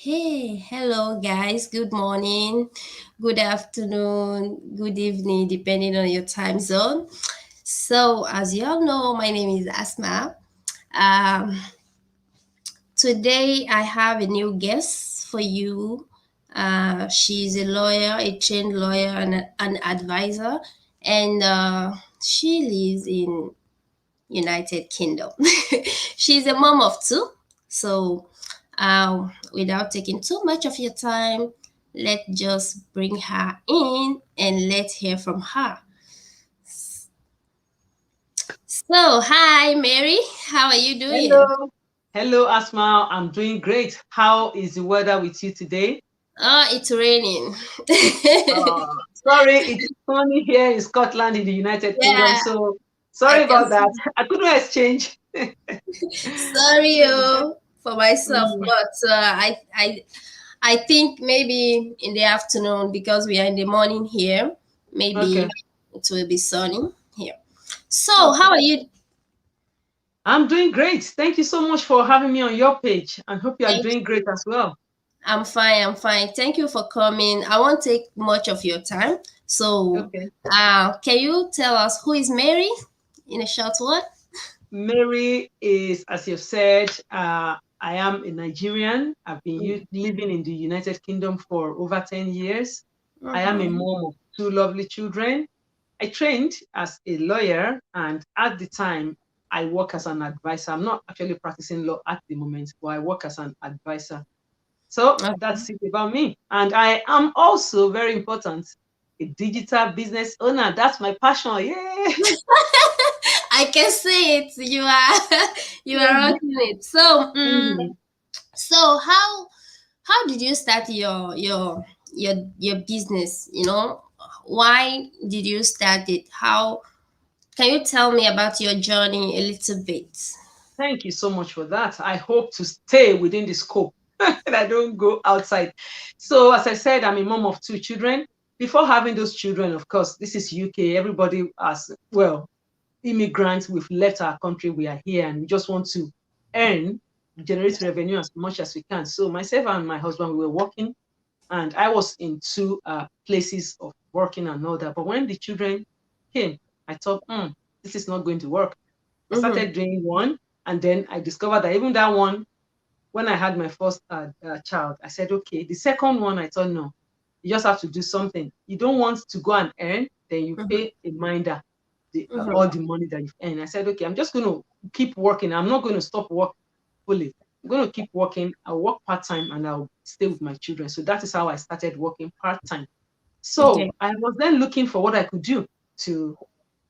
Hey, hello guys. Good morning, good afternoon, good evening, depending on your time zone. So, as you all know, my name is Asma. Um, Today, I have a new guest for you. She's a lawyer, a trained lawyer, and an advisor, and she lives in United Kingdom. She's a mom of two. So, without taking too much of your time, let's just bring her in and let's hear from her. So, hi, Mary. How are you doing? Hello. Hello, Asma. I'm doing great. How is the weather with you today? Oh, it's raining. Sorry, it's sunny here in Scotland in the United Kingdom. Yeah, So I sorry can about that. see. I couldn't exchange. Sorry, for myself, Mm, but I think maybe in the afternoon because we are in the morning here, maybe okay. it will be sunny here. So, Okay. how are you? I'm doing great. Thank you so much for having me on your page and hope you are Thank doing great as well. I'm fine. I'm fine. Thank you for coming. I won't take much of your time. So, Okay. can you tell us who is Mary in a short word? Mary is, as you've said, I am a Nigerian. I've been living in the United Kingdom for over 10 years. I am a Mm-hmm. mom of two lovely children. I trained as a lawyer, and at the time, I work as an advisor. I'm not actually practicing law at the moment, but I work as an advisor. So Okay. that's it about me. And I am also very important, a digital business owner. That's my passion. Yay! I can see it. You are you are Mhm, rocking it. So, mhm. so how did you start your business? Why did you start it? How can you tell me about your journey a little bit? Thank you so much for that. I hope to stay within the scope and I don't go outside. So, as I said, I'm a mom of two children. Before having those children, of course, this is UK. Everybody, as well, immigrants, we've left our country. We are here and we just want to earn, generate revenue as much as we can. So, myself and my husband, we were working, and I was in two places of working and all that. But when the children came, I thought, this is not going to work. I Mm-hmm. started doing one, and then I discovered that even that one, when I had my first child, I said, okay. The second one, I thought, no, you just have to do something. You don't want to go and earn, then you Mm-hmm. pay a minder Mm-hmm. all the money that you've earned. I said, okay, I'm just going to keep working. I'm not going to stop work fully. I'm going to keep working. I'll work part time and I'll stay with my children. So that is how I started working part time. So Okay. I was then looking for what I could do to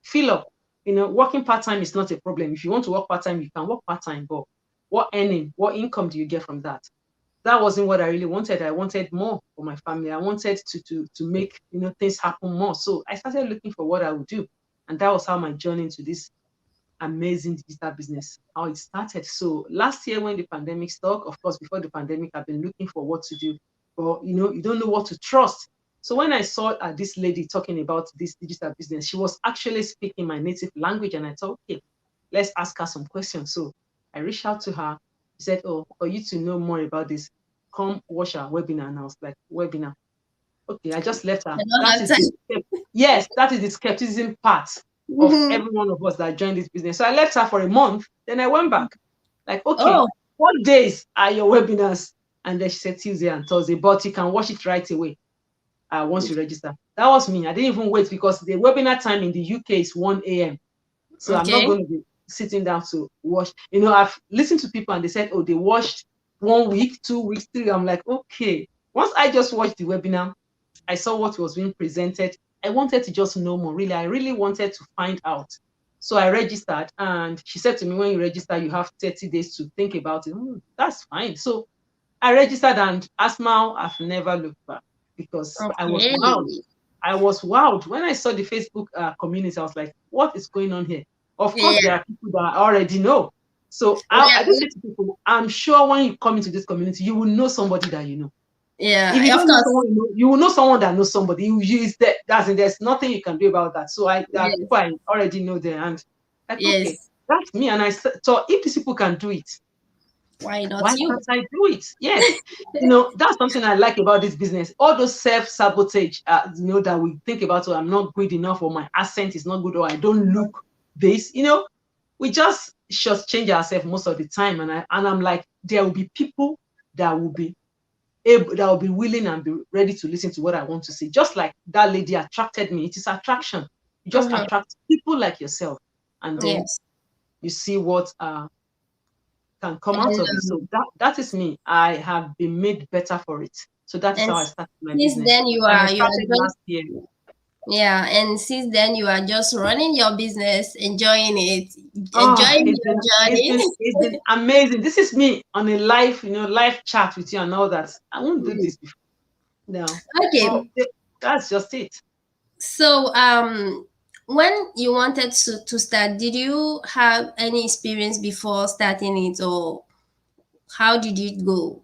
fill up. Working part time is not a problem. If you want to work part time, you can work part time. But what income do you get from that? That wasn't what I really wanted. I wanted more for my family. I wanted to make things happen more. So I started looking for what I would do, and that was how my journey into this amazing digital business how it started. So last year when the pandemic struck, of course, before the pandemic, I've been looking for what to do, but you don't know what to trust. So when I saw this lady talking about this digital business, she was actually speaking my native language, and I thought, okay, let's ask her some questions. So I reached out to her. She said, "Oh, for you to know more about this, come watch our webinar." And I was like, "Webinar? Okay." I just left her. I don't That have is the time. yes, that is the skepticism part of Mm-hmm. every one of us that joined this business. So I left her for a month. Then I went back. Like, okay, Oh, what days are your webinars? And then she said Tuesday and Thursday, but you can watch it right away once you register. That was me. I didn't even wait because the webinar time in the UK is 1 a.m. So I'm not okay. going to be sitting down to watch. I've listened to people and they said, oh, they watched 1 week, 2 weeks, 3. I'm like, okay. Once I just watched the webinar, I saw what was being presented. I wanted to just know more. Really, I really wanted to find out. So I registered, and she said to me, when you register, you have 30 days to think about it. That's fine. So I registered, and Asmal, I've never looked back because I was Okay. wowed. I was wowed. When I saw the Facebook community, I was like, what is going on here? Of course, there Yeah. are people that I already know. So I Yeah. just say to people, I'm sure when you come into this community, you will know somebody that you know. If you Yeah. Of don't know course. someone, you will know someone that knows somebody. You is that that's there's nothing you can do about that. So there are Yes. people I already know there, and like okay, Yes. that's me. And I thought if these people can do it, Why not Why you? can't I do it? Yes. That's something I like about this business. All those self-sabotage, that we think about, oh, I'm not good enough, or my accent is not good, or I don't look this, we just change ourselves most of the time. And I'm like, there will be people that will be willing and be ready to listen to what I want to say. Just like that lady attracted me. It is attraction. You just Mm-hmm. attract people like yourself, and then Yes. you see what can come out And of it. So that is me. I have been made better for it. So that is and how I started my since business. then And I you started are last just, year. yeah, and since then you are just running your business, enjoying it, Oh, enjoying your journey. it's been amazing. This is me on a live chat with you and all that. I won't do this before. No. Okay. Well, that's just it. So, when you wanted to start, did you have any experience before starting it, or how did it go?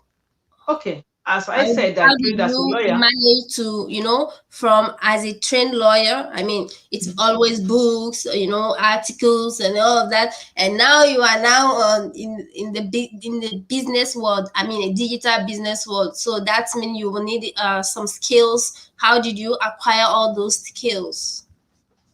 Okay. As I How, said, I how did trained as a you lawyer. manage to, from as a trained lawyer? I mean, it's always books, articles and all of that. And now you are now on in the business world. I mean, a digital business world. So that means you will need some skills. How did you acquire all those skills?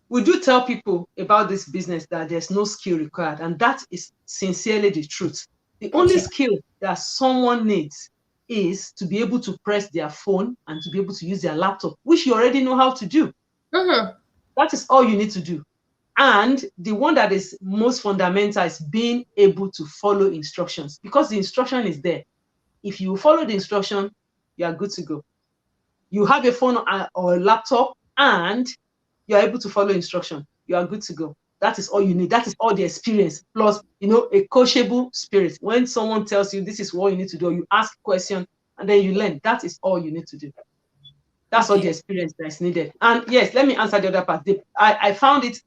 We do tell people about this business that there's no skill required, and that is sincerely the truth. The only Okay. skill that someone needs is to be able to press their phone and to be able to use their laptop, which you already know how to do. Mm-hmm. That is all you need to do. And the one that is most fundamental is being able to follow instructions, because the instruction is there. If you follow the instruction, you are good to go. You have a phone or a laptop and you're able to follow instruction, you are good to go. That is all you need. That is all the experience. Plus, a coachable spirit. When someone tells you this is what you need to do, you ask a question and then you learn. That is all you need to do. That's all the Okay. experience that's needed. And yes, let me answer the other part. I found it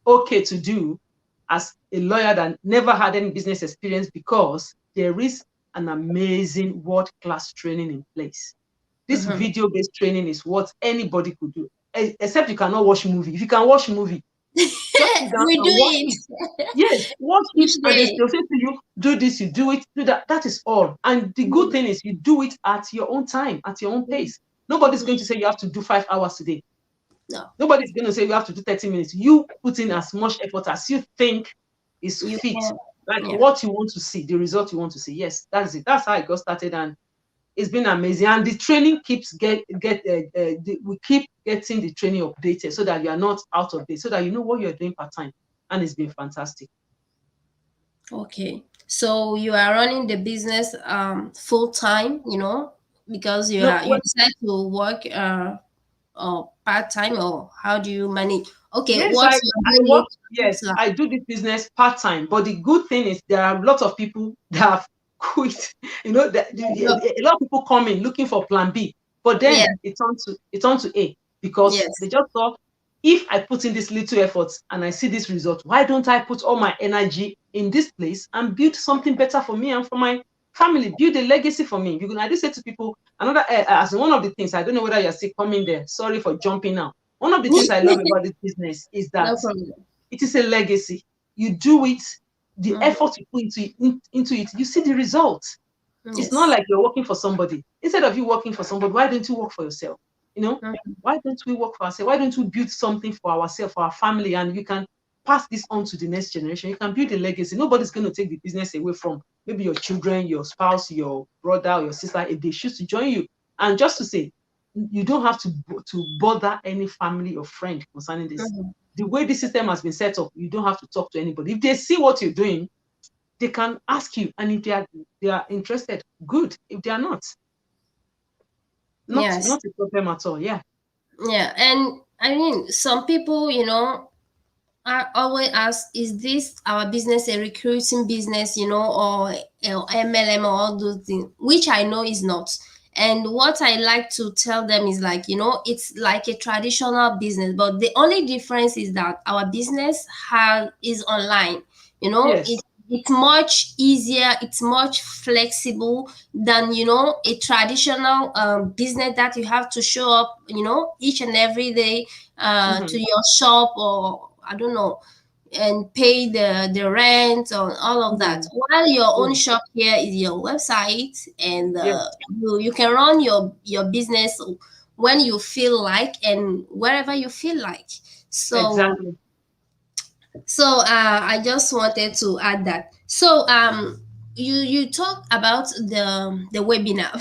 okay to do as a lawyer that never had any business experience, because there is an amazing world-class training in place. This Mm-hmm. video-based training is what anybody could do, except you cannot watch movie. If you can watch movie, just sit down We do and watch it it. Yes, watch it, each and day. they'll say to you, do this, you do it, do that. That is all. And the good thing is you do it at your own time, at your own pace. Nobody's going to say you have to do 5 hours today. No, Nobody's going to say you have to do 30 minutes. You put in as much effort as you think is you fit, can. like Yeah. what you want to see, the result you want to see. Yes, that's it. That's how I got started, and it's been amazing. And the training keeps we keep getting the training updated so that you are not out of date, so that you know what you're doing part time, and it's been fantastic. Okay. So you are running the business full time, because No, you decide to work or part time, or how do you manage? Okay, yes, what I you're doing work. Yes, I do this business part time. But the good thing is there are a lot of people that have quit. A lot of people come in looking for plan B, but yeah, then it's on to A, because yes. they just thought, if I put in this little effort and I see this result, why don't I put all my energy in this place and build something better for me and for my family, build a legacy for me? I did say to people, another as one of the things, I don't know whether you're still coming there. Sorry for jumping now. One of the things I love about this business is that No problem. it is a legacy. You do it, the Mhm. effort you put into it, you see the result. It's not Yes. like you're working for somebody. Instead of you working for somebody, why don't you work for yourself? Mhm. Why don't we work for ourselves? Why don't we build something for ourselves, for our family, and you can pass this on to the next generation? You can build a legacy. Nobody's going to take the business away from maybe your children, your spouse, your brother, or your sister, if they choose to join you. And just to say, you don't have to bother any family or friend concerning this. Mhm. The way the system has been set up, you don't have to talk to anybody. If they see what you're doing, they can ask you, and if they are interested, good. If they are not, not Yes. not a problem at all. Yeah. Yeah, and I mean, some people, I always ask, is this our business a recruiting business, or MLM, or all those things, which I know is not. And what I like to tell them is, like, it's like a traditional business, but the only difference is that our business is online. Yes. It's much easier, it's much flexible than, a traditional business that you have to show up, each and every day to Hmm. your shop, or I don't know. and pay the rent on all of that, Mm. while your own Yeah. shop here is your website, and Yes. you can run your business when you feel like and wherever you feel like. So Exactly. I just wanted to add that. So you talk about the webinar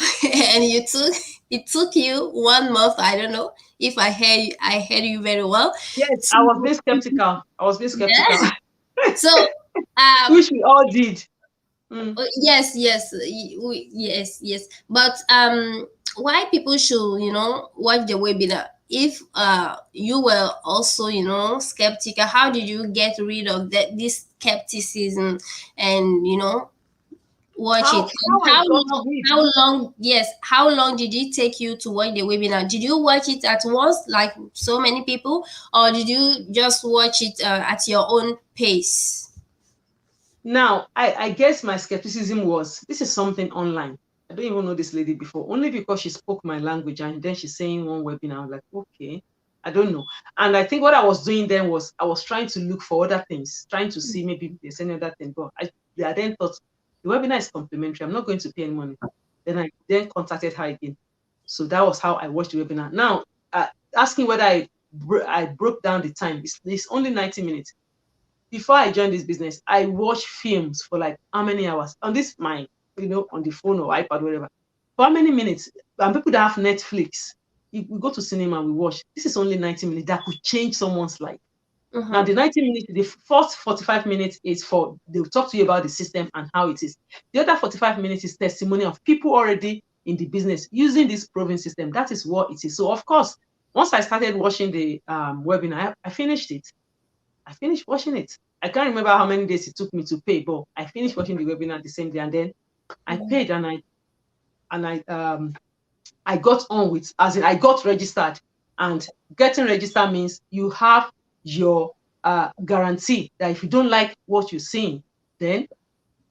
and you took it took you 1 month. I don't know if I heard you very well. Yes, I was To being skeptical. I was being skeptical, yeah. So um which we all did. Mm. yes, yes, yes, yes. But why people should watch the webinar? If you were also skeptical, how did you get rid of this skepticism and watch it? And How I got rid. how long, yes, how long did it take you to watch the webinar? Did you watch it at once like so many people, or did you just watch it at your own pace? Now, I guess my skepticism was this is something online. I don't even know this lady before, only because she spoke my language and then she's saying one webinar. I was like, okay, I don't know. And I think what I was doing then was I was trying to look for other things, trying to see maybe there's any other thing. But I then thought the webinar is complimentary. I'm not going to pay any money. Then I then contacted her again. So that was how I watched the webinar. Now, asking whether I broke down the time, it's only 90 minutes. Before I joined this business, I watched films for like how many hours on this my, on the phone or iPad, whatever. For how many minutes? And people that have Netflix, we go to cinema, we watch. This is only 90 minutes that could change someone's life. Now, Mm-hmm. the 90 minutes, the first 45 minutes is for, they'll talk to you about the system and how it is. The other 45 minutes is testimony of people already in the business using this proven system. That is what it is. So, of course, once I started watching the webinar, I finished it. I finished watching it. I can't remember how many days it took me to pay, but I finished watching the webinar the same day, and then I paid and I got on with, as in I got registered. And getting registered means you have your guarantee that if you don't like what you're seeing, then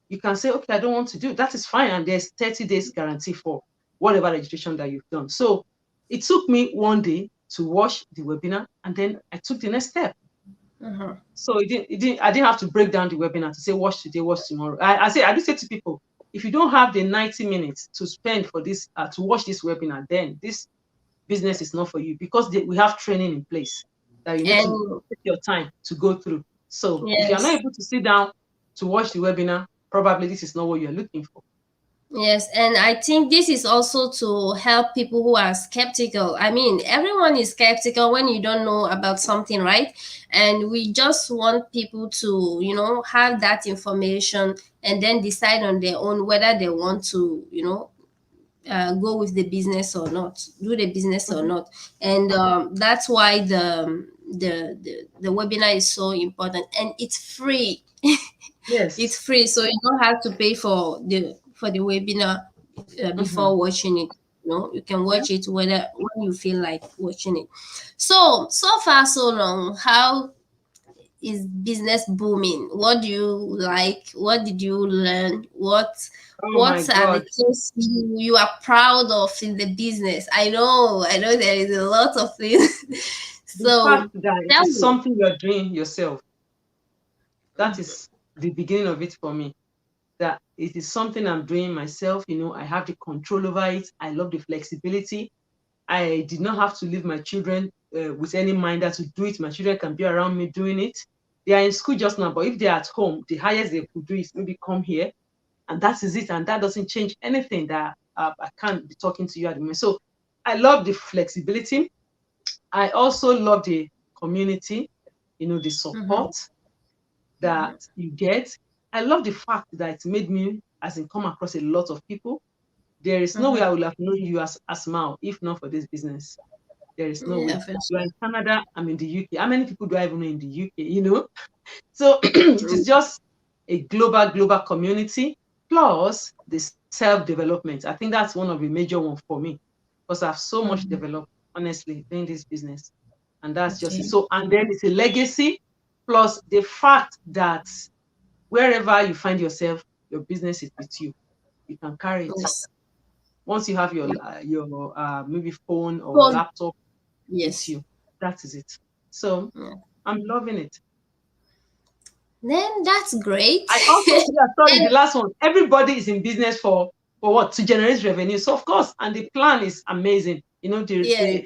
you can say, okay, I don't want to do. That is fine. And there's 30 days guarantee for whatever registration that you've done. So it took me one day to watch the webinar, and then I took the next step. Mm-hmm. So I didn't have to break down the webinar to say watch today, watch tomorrow. I do say to people, if you don't have the 90 minutes to spend for this, to watch this webinar, then this business is not for you, because we have training in place that you need to And take your time to go through. So if you're not yes, able to sit down to watch the webinar, probably this is not what you're looking for. yes, and I think this is also to help people who are skeptical. I mean, everyone is skeptical when you don't know about something, right? And we just want people to, have that information and then decide on their own whether they want to, go with the business or not, do the business or Mhm. not. And that's why the webinar is so important, and it's free. It's Yes. free, so you don't have to pay for the webinar Hmm. before watching it. You can Yeah. watch it whether when you feel like watching it. So far so long, how is business booming? What do you like? What did you learn? Oh What my are the God. things you are proud of in the business? I know there is a lot of things. The So fact that it tell is me. something you're doing yourself, that is the beginning of it for me. That it is something I'm doing myself. I have the control over it. I love the flexibility. I did not have to leave my children with any minder to do it. My children can be around me doing it. They are in school just now, but if they're at home, the highest they could do is maybe come here, and that is it. And that doesn't change anything that I can't be talking to you at the moment. So I love the flexibility. I also love the community, the Mm-hmm. support that you get. I love the fact that it made me, as in, come across a lot of people. There is no way I Mm-hmm. would have known you as Asmao if not for this business. There is no Yeah, way. for You are sure. in Canada, I'm in the UK. How many people do I even know in the UK? So it is just a global community, plus the self-development. I think that's one of the major ones for me, because I've so much Mm-hmm. developed, honestly, doing this business. And that's just it. Okay. So, and then it's a legacy, plus the fact that wherever you find yourself, your business is with you. You can carry it. Yes. Once you have your maybe phone or So laptop with yes. you, that is it. So Yeah. I'm loving it. Then that's great. I also, yeah, sorry, the And last one. Everybody is in business for what? To generate revenue. So of course, and the plan is amazing. You know, yeah,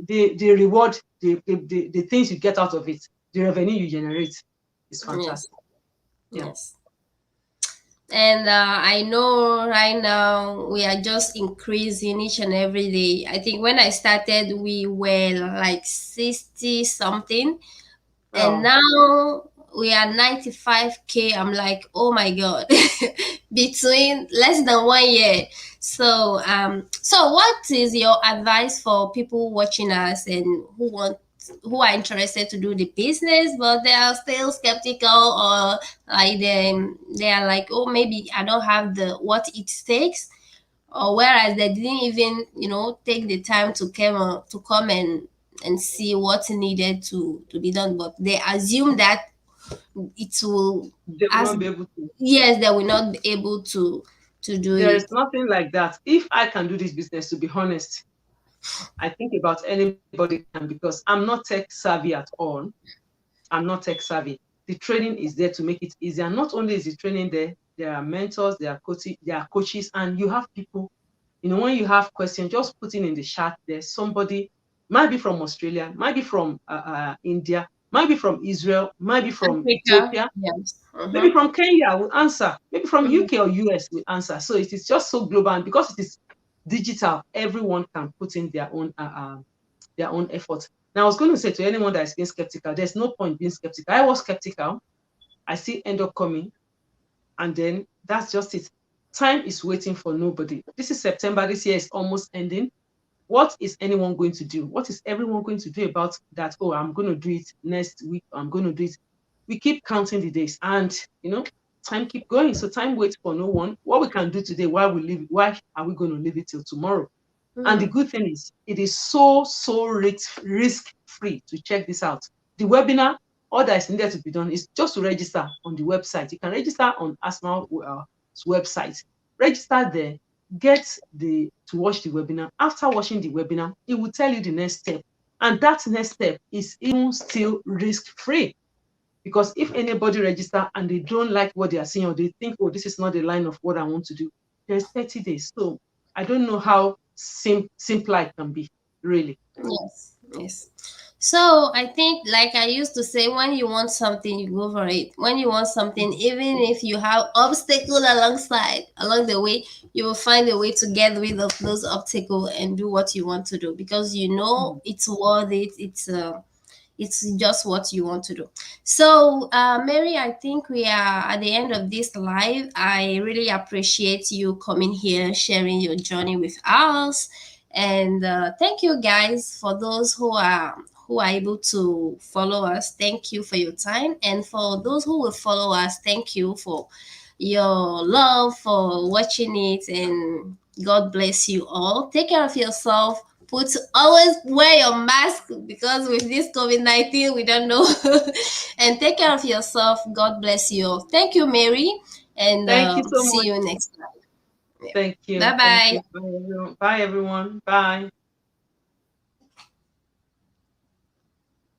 the reward, the things you get out of it, the revenue you generate is yes, fantastic. Yeah. yes. And I know right now we are just increasing each and every day. I think when I started, we were like 60 something, and Oh, now we are 95K. I'm like, oh my God, between less than 1 year. So what is your advice for people watching us and who are interested to do the business, but they are still skeptical, or like they are like, oh, maybe I don't have the what it takes, or whereas they didn't even take the time to come and see what's needed to be done, but they assume that it will, they will as not be able to. yes, they will not be able to do There is it. nothing like that. If I can do this business, to be honest, I think about anybody can, because I'm not tech savvy at all. I'm not tech savvy. The training is there to make it easier. Not only is the training there, there are mentors, there are coaches, and you have people. You know, when you have questions, just put in the chat. There's somebody, might be from Australia, might be from India, might be from Israel, might be from Africa, Ethiopia, yes. maybe from Kenya will answer, maybe from Mhm. UK or US will answer. So it is just so global, and because it is digital, everyone can put in their own effort. Now, I was going to say to anyone that is being skeptical, there's no point being skeptical. I was skeptical. I still end up coming. And then that's just it. Time is waiting for nobody. This is September. This year is almost ending. What is anyone going to do? What is everyone going to do about that? Oh, I'm going to do it next week. I'm going to do it. We keep counting the days, and time keep going. So time waits for no one. What we can do today, why we leave it? Why are we going to leave it till tomorrow? And the Mm. good thing is, it is so risk free to check this out. The webinar, all that is needed to be done is just to register on the website. You can register on ASMA's website. Register there, get to watch the webinar. After watching the webinar, it will tell you the next step. And that next step is even still risk free. Because if anybody register and they don't like what they are seeing, or they think, oh, this is not the line of what I want to do, there's 30 days. So I don't know how simple it can be, really. Yes, yes. So I think, like I used to say, when you want something, you go for it. When you want something, even if you have obstacle along the way, you will find a way to get rid of those obstacles and do what you want to do, because you know Mm. it's worth it. It's just what you want to do. So, Mary, I think we are at the end of this live. I really appreciate you coming here, sharing your journey with us, and thank you guys for those who are able to follow us. Thank you for your time, and for those who will follow us, thank you for your love, for watching it, and God bless you all. Take care of yourself. Always wear your mask, because with this COVID-19, we don't know. And take care of yourself. God bless you all. Thank you, Mary, and Thank you so see much. you next time. Yeah. Thank you. Bye Thank bye. you. Bye, everyone. Bye, everyone. Bye.